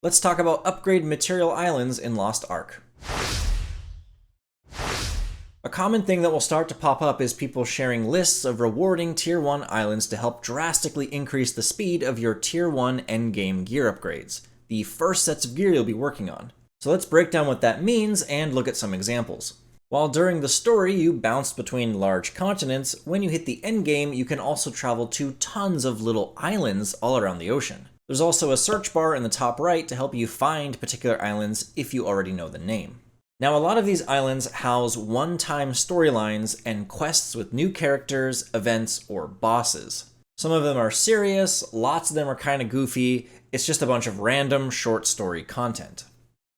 Let's talk about upgrade material islands in Lost Ark. A common thing that will start to pop up is people sharing lists of rewarding Tier 1 islands to help drastically increase the speed of your Tier 1 endgame gear upgrades, the first sets of gear you'll be working on. So let's break down what that means and look at some examples. While during the story you bounced between large continents, when you hit the endgame you can also travel to tons of little islands all around the ocean. There's also a search bar in the top right to help you find particular islands if you already know the name. Now, a lot of these islands house one-time storylines and quests with new characters, events, or bosses. Some of them are serious, lots of them are kind of goofy, it's just a bunch of random short story content.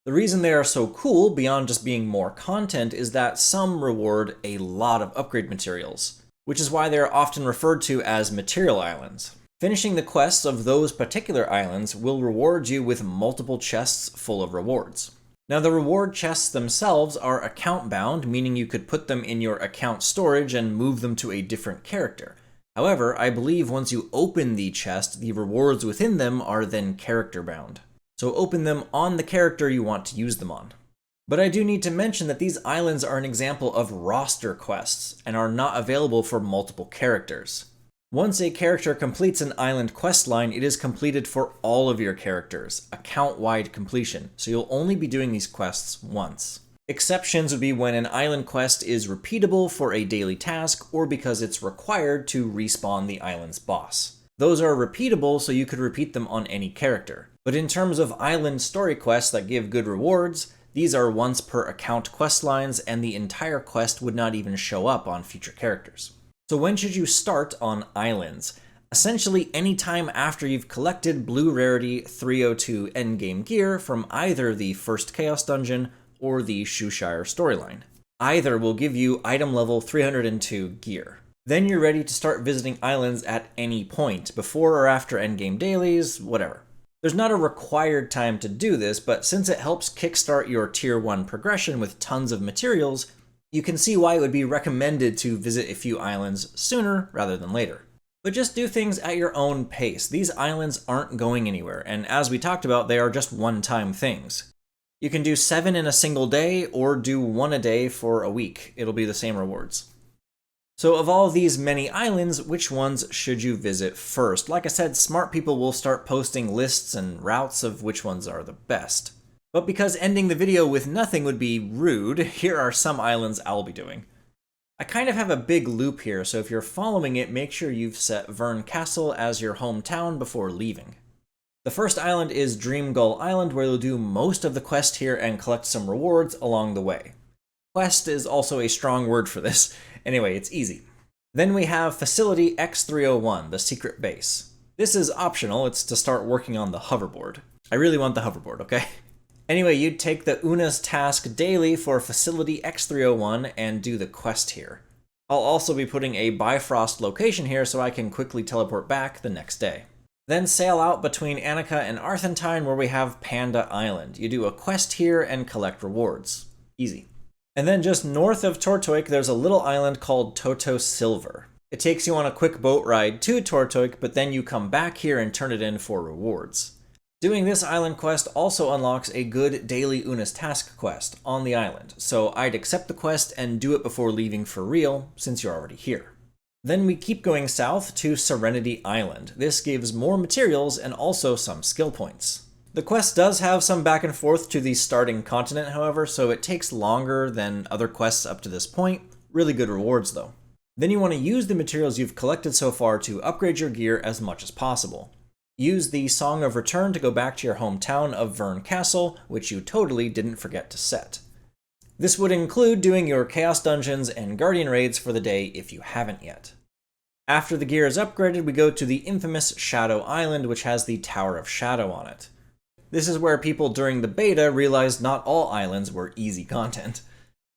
The reason they are so cool, beyond just being more content, is that some reward a lot of upgrade materials, which is why they are often referred to as material islands. Finishing the quests of those particular islands will reward you with multiple chests full of rewards. Now, the reward chests themselves are account bound, meaning you could put them in your account storage and move them to a different character. However, I believe once you open the chest, the rewards within them are then character bound. So open them on the character you want to use them on. But I do need to mention that these islands are an example of roster quests and are not available for multiple characters. Once a character completes an island questline, it is completed for all of your characters, account-wide completion, so you'll only be doing these quests once. Exceptions would be when an island quest is repeatable for a daily task or because it's required to respawn the island's boss. Those are repeatable, so you could repeat them on any character. But in terms of island story quests that give good rewards, these are once per account questlines and the entire quest would not even show up on future characters. So when should you start on islands? Essentially any time after you've collected Blue Rarity 302 endgame gear from either the first Chaos Dungeon or the Shoeshire storyline. Either will give you item level 302 gear. Then you're ready to start visiting islands at any point, before or after endgame dailies, whatever. There's not a required time to do this, but since it helps kickstart your Tier 1 progression with tons of materials, you can see why it would be recommended to visit a few islands sooner rather than later. But just do things at your own pace. These islands aren't going anywhere, and as we talked about, they are just one-time things. You can do 7 in a single day, or do 1 a day for a week. It'll be the same rewards. So of all these many islands, which ones should you visit first? Like I said, smart people will start posting lists and routes of which ones are the best. But because ending the video with nothing would be rude, here are some islands I'll be doing. I kind of have a big loop here, so if you're following it, make sure you've set Vern Castle as your hometown before leaving. The first island is Dream Gull Island, where you'll do most of the quest here and collect some rewards along the way. Quest is also a strong word for this. Anyway, it's easy. Then we have Facility X301, the secret base. This is optional, it's to start working on the hoverboard. I really want the hoverboard, okay? Anyway, you'd take the Una's task daily for Facility X301 and do the quest here. I'll also be putting a Bifrost location here so I can quickly teleport back the next day. Then sail out between Annika and Arthentine where we have Panda Island. You do a quest here and collect rewards. Easy. And then just north of Tortoik, there's a little island called Toto Silver. It takes you on a quick boat ride to Tortoik, but then you come back here and turn it in for rewards. Doing this island quest also unlocks a good daily Una's task quest on the island, so I'd accept the quest and do it before leaving for real, since you're already here. Then we keep going south to Serenity Island. This gives more materials and also some skill points. The quest does have some back and forth to the starting continent, however, so it takes longer than other quests up to this point. Really good rewards, though. Then you want to use the materials you've collected so far to upgrade your gear as much as possible. Use the Song of Return to go back to your hometown of Vern Castle, which you totally didn't forget to set. This would include doing your Chaos Dungeons and Guardian Raids for the day if you haven't yet. After the gear is upgraded, we go to the infamous Shadow Island, which has the Tower of Shadow on it. This is where people during the beta realized not all islands were easy content.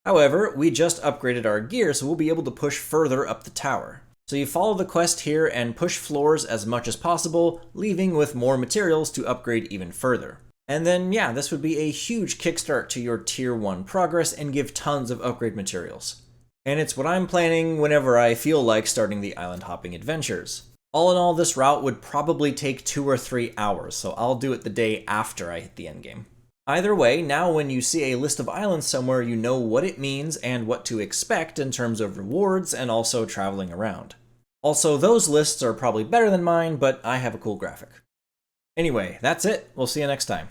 However, we just upgraded our gear, so we'll be able to push further up the tower. So you follow the quest here and push floors as much as possible, leaving with more materials to upgrade even further. And then, yeah, this would be a huge kickstart to your Tier 1 progress and give tons of upgrade materials. And it's what I'm planning whenever I feel like starting the island hopping adventures. All in all, this route would probably take 2 or 3 hours, so I'll do it the day after I hit the endgame. Either way, now when you see a list of islands somewhere, you know what it means and what to expect in terms of rewards and also traveling around. Also, those lists are probably better than mine, but I have a cool graphic. Anyway, that's it. We'll see you next time.